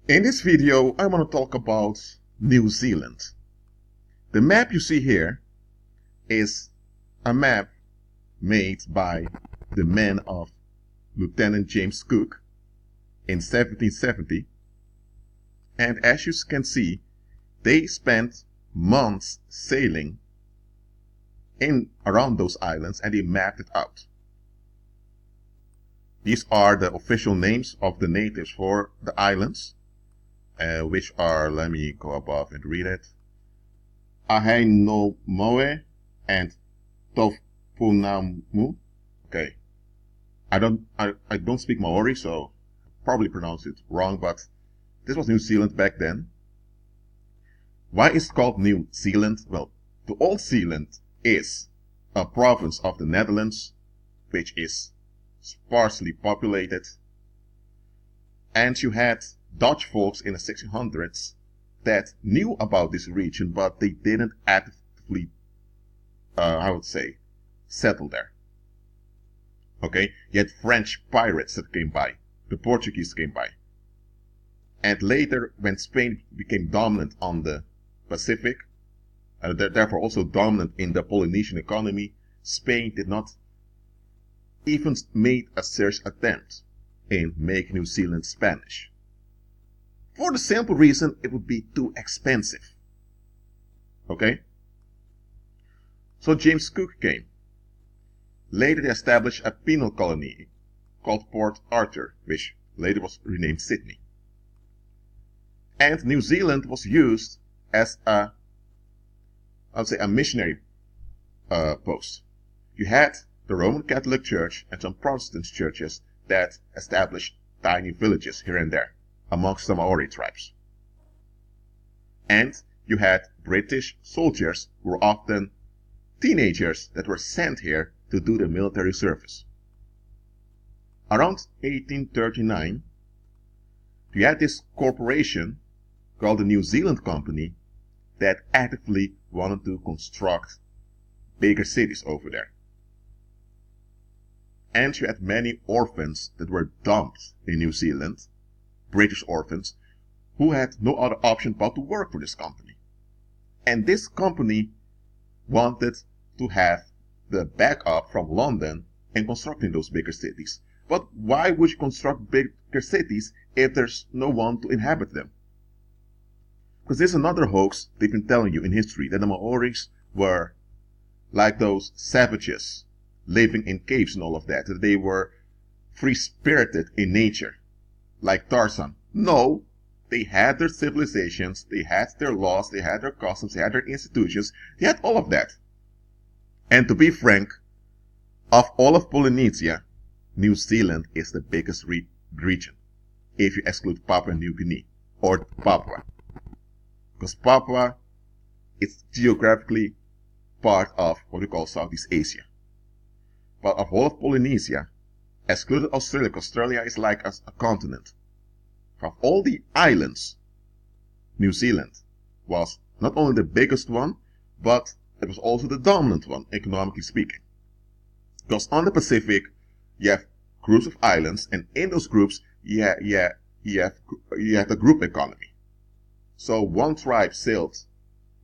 In this video, I want to talk about New Zealand. The map you see here is a map made by the men of Lieutenant James Cook in 1770. And as you can see, they spent months sailing around those islands and they mapped it out. These are the official names of the natives for the islands. Which are, let me go above and read it, Ahainomoe and Tofunamu. Okay, I don't speak Maori, so probably pronounce it wrong, but this was New Zealand back then. Why is it called New Zealand? Well, the Old Zealand is a province of the Netherlands, which is sparsely populated, and you had Dutch folks in the 1600s that knew about this region, but they didn't actively, settle there. Okay, you had French pirates that came by, the Portuguese came by. And later, when Spain became dominant on the Pacific, therefore also dominant in the Polynesian economy, Spain did not even make a serious attempt in making New Zealand Spanish. For the simple reason it would be too expensive. Okay? So James Cook came. Later they established a penal colony called Port Arthur, which later was renamed Sydney. And New Zealand was used as a missionary post. You had the Roman Catholic Church and some Protestant churches that established tiny villages here and there amongst the Maori tribes. And you had British soldiers who were often teenagers that were sent here to do the military service. Around 1839, you had this corporation called the New Zealand Company that actively wanted to construct bigger cities over there. And you had many orphans that were dumped in New Zealand, British orphans, who had no other option but to work for this company. And this company wanted to have the backup from London in constructing those bigger cities. But why would you construct bigger cities if there's no one to inhabit them? Because there's another hoax they've been telling you in history, that the Maoris were like those savages living in caves and all of that they were free-spirited in nature, like Tarzan. No, they had their civilizations, they had their laws, they had their customs, they had their institutions, they had all of that. And to be frank, of all of Polynesia, New Zealand is the biggest region, if you exclude Papua New Guinea, or Papua. Because Papua is geographically part of what we call Southeast Asia. But of all of Polynesia, excluded Australia, because Australia is like a continent. Of all the islands, New Zealand was not only the biggest one, but it was also the dominant one, economically speaking. Because on the Pacific, you have groups of islands, and in those groups, you have a group economy. So one tribe sailed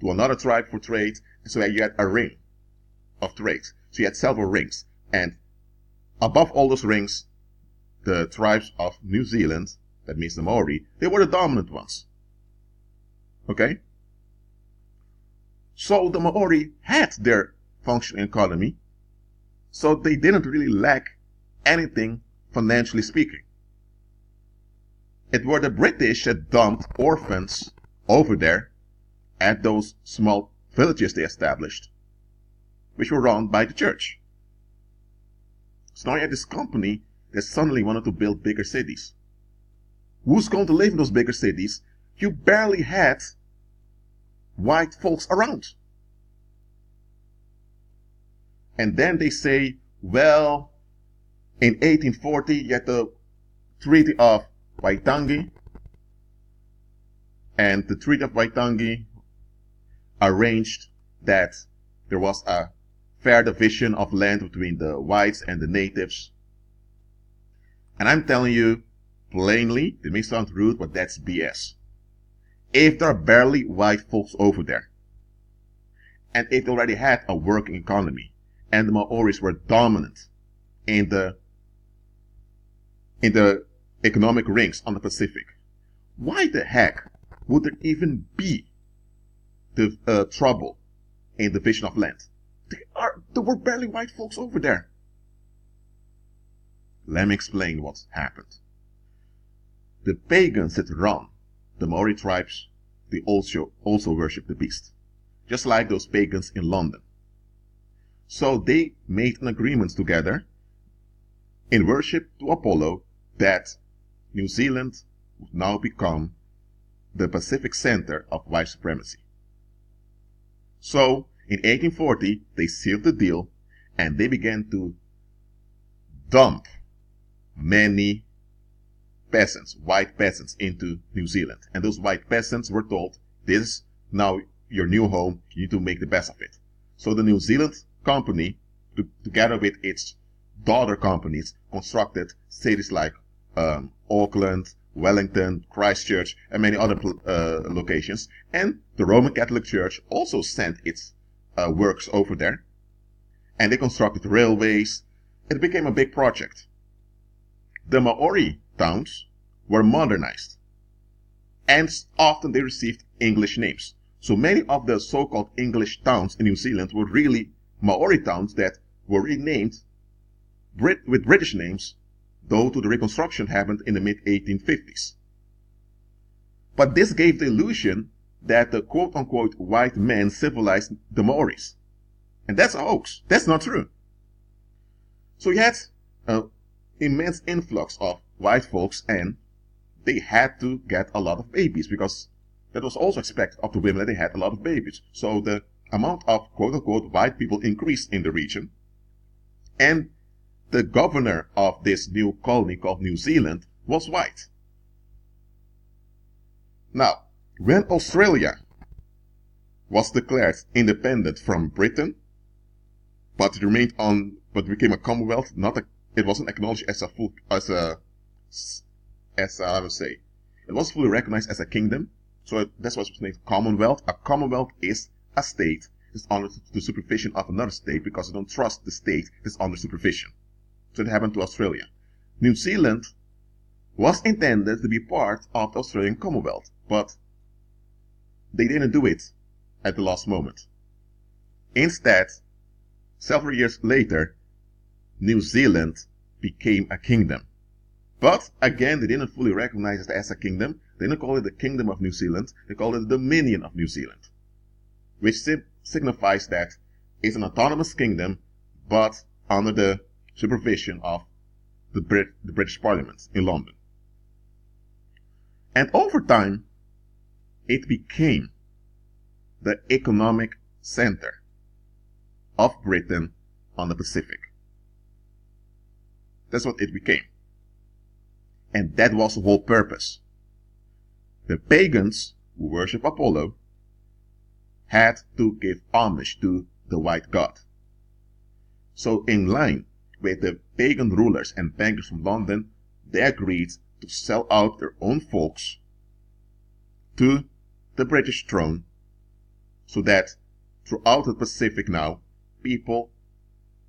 to another tribe for trade, and so you had a ring of trade. So you had several rings. And above all those rings, the tribes of New Zealand, that means the Maori, they were the dominant ones. Okay? So the Maori had their functioning economy, so they didn't really lack anything financially speaking. It were the British that dumped orphans over there at those small villages they established, which were run by the church. So now you had this company that suddenly wanted to build bigger cities. Who's going to live in those bigger cities? You barely had white folks around. And then they say, well, in 1840 you had the Treaty of Waitangi, and the Treaty of Waitangi arranged that there was a fair division of land between the whites and the natives. And I'm telling you, plainly, it may sound rude, but that's BS. If there are barely white folks over there, and if they already had a working economy, and the Maoris were dominant in the economic rings on the Pacific, why the heck would there even be the trouble in division of land? There were barely white folks over there. Let me explain what happened. The pagans that run the Maori tribes, they also worship the beast, just like those pagans in London. So they made an agreement together in worship to Apollo that New Zealand would now become the Pacific center of white supremacy. So in 1840, they sealed the deal and they began to dump many peasants, white peasants, into New Zealand. And those white peasants were told, this is now your new home, you need to make the best of it. So the New Zealand company, together with its daughter companies, constructed cities like Auckland, Wellington, Christchurch, and many other locations. And the Roman Catholic Church also sent its works over there. And they constructed railways. It became a big project. The Maori towns were modernized, and often they received English names. So many of the so-called English towns in New Zealand were really Maori towns that were renamed with British names, though the reconstruction happened in the mid-1850s. But this gave the illusion that the quote-unquote white men civilized the Maoris. And that's a hoax. That's not true. So you had an immense influx of white folks, and they had to get a lot of babies, because that was also expected of the women, that they had a lot of babies. So the amount of quote-unquote white people increased in the region. And the governor of this new colony called New Zealand was white. Now, when Australia was declared independent from Britain, but it remained but became a Commonwealth, it wasn't acknowledged as I would say, it wasn't fully recognized as a kingdom. So that's why it was named Commonwealth. A Commonwealth is a state that's under the supervision of another state, because they don't trust the state that's under supervision. So it happened to Australia. New Zealand was intended to be part of the Australian Commonwealth, but they didn't do it at the last moment. Instead, several years later, New Zealand became a kingdom. But again, they didn't fully recognize it as a kingdom. They didn't call it the Kingdom of New Zealand. They called it the Dominion of New Zealand, which signifies that it's an autonomous kingdom, but under the supervision of the British Parliament in London. And over time, it became the economic center of Britain on the Pacific. That's what it became. And that was the whole purpose. The pagans who worship Apollo had to give homage to the white god. So in line with the pagan rulers and bankers from London, they agreed to sell out their own folks to the British throne, so that throughout the Pacific now, people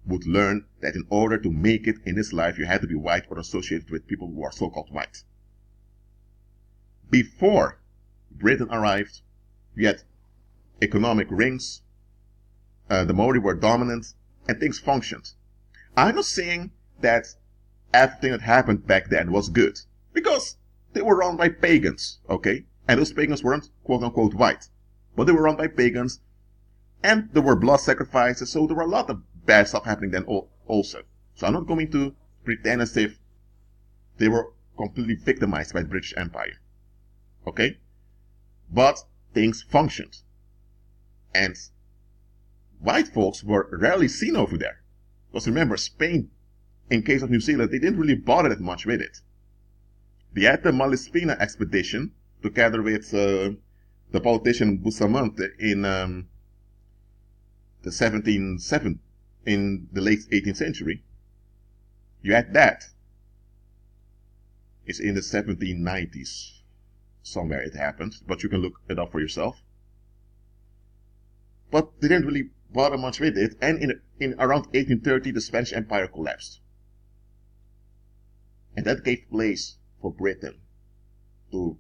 would learn that in order to make it in this life, you had to be white or associated with people who are so-called white. Before Britain arrived, you had economic rings, the Maori were dominant, and things functioned. I'm not saying that everything that happened back then was good, because they were run by pagans, okay? And those pagans weren't quote-unquote white, but they were run by pagans, and there were blood sacrifices, so there were a lot of bad stuff happening then also. So I'm not going to pretend as if they were completely victimized by the British Empire. Okay? But things functioned. And white folks were rarely seen over there. Because remember, Spain, in case of New Zealand, they didn't really bother that much with it. They had the Malespina expedition, together with the politician Bustamante in in the late 18th century. You had that. It's in the 1790s. Somewhere it happened, but you can look it up for yourself. But they didn't really bother much with it, and in around 1830 the Spanish Empire collapsed. And that gave place for Britain to,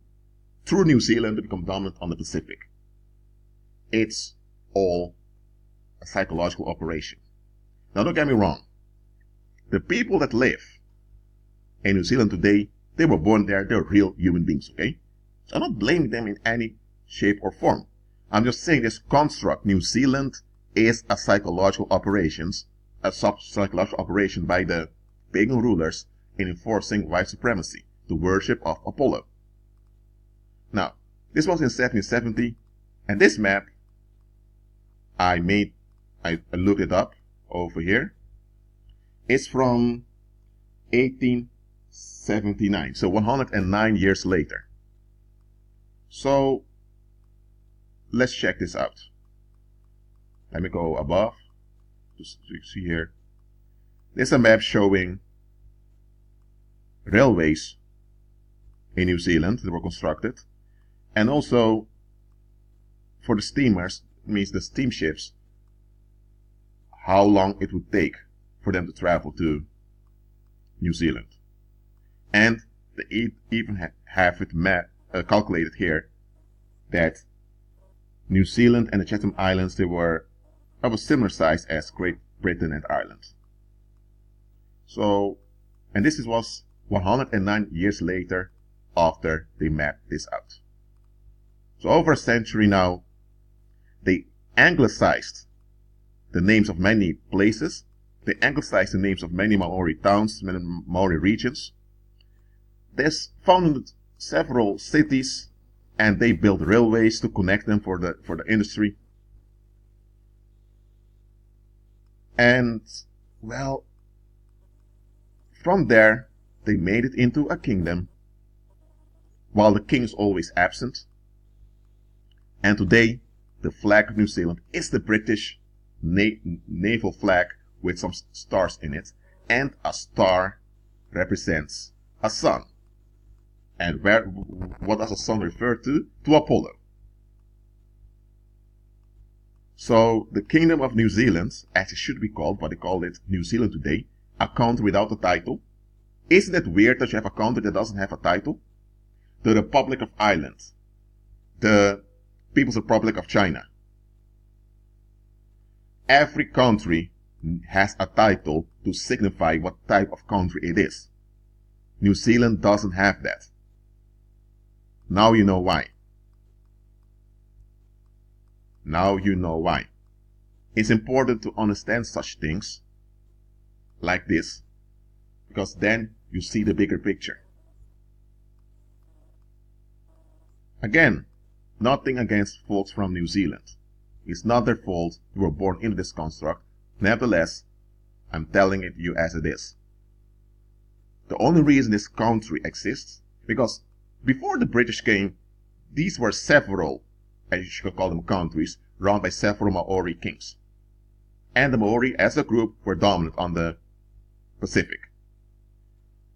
through New Zealand, to become dominant on the Pacific. It's all a psychological operation. Now don't get me wrong. The people that live in New Zealand today, they were born there, they're real human beings, okay? So I'm not blaming them in any shape or form. I'm just saying this construct, New Zealand, is a psychological operation by the pagan rulers in enforcing white supremacy, the worship of Apollo. Now, this was in 1770, and this map, I looked it up over here. It's from 1879, so 109 years later. So, let's check this out. Let me go above, just so you see here. There's a map showing railways in New Zealand that were constructed, and also for the steamers, means the steamships, how long it would take for them to travel to New Zealand. And they even have it calculated here that New Zealand and the Chatham Islands, they were of a similar size as Great Britain and Ireland. So, and this was 109 years later after they mapped this out. So over a century now, they anglicized the names of many places. They anglicized the names of many Maori towns, many Maori regions. They founded several cities, and they built railways to connect them for the industry. And, well, from there, they made it into a kingdom, while the king is always absent. And today, the flag of New Zealand is the British naval flag with some stars in it, and a star represents a sun. And what does a sun refer to? To Apollo. So the Kingdom of New Zealand, as it should be called, but they call it New Zealand today, a country without a title. Isn't it weird that you have a country that doesn't have a title? The Republic of Ireland, the People's Republic of China. Every country has a title to signify what type of country it is. New Zealand doesn't have that. Now you know why. Now you know why. It's important to understand such things like this, because then you see the bigger picture. Again, nothing against folks from New Zealand. It's not their fault you were born into this construct. Nevertheless, I'm telling it to you as it is. The only reason this country exists, because before the British came, these were several, as you should call them, countries, run by several Maori kings. And the Maori, as a group, were dominant on the Pacific.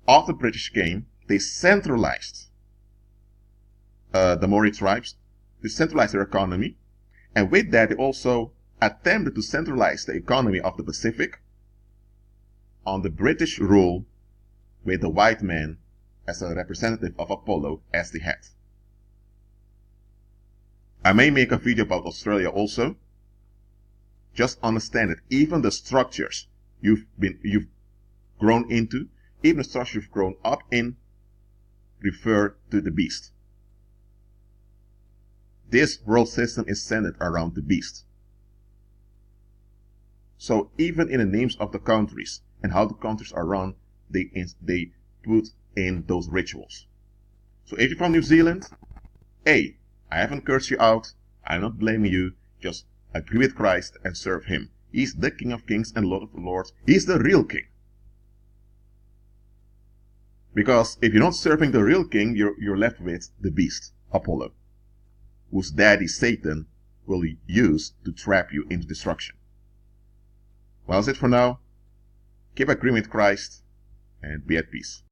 After the British came, they centralized the Maori tribes, they centralized their economy, and with that they also attempted to centralize the economy of the Pacific on the British rule, with the white man as a representative of Apollo as the head. I may make a video about Australia also. Just understand that even the structures you've grown into, even the structures you've grown up in, refer to the beast. This world system is centered around the beast. So even in the names of the countries and how the countries are run, they put in those rituals. So if you're from New Zealand, hey, I haven't cursed you out. I'm not blaming you. Just agree with Christ and serve Him. He's the King of Kings and Lord of Lords. He's the real King. Because if you're not serving the real King, you're left with the beast, Apollo, whose daddy Satan will use to trap you into destruction. Well, that's it for now. Keep agreeing with Christ and be at peace.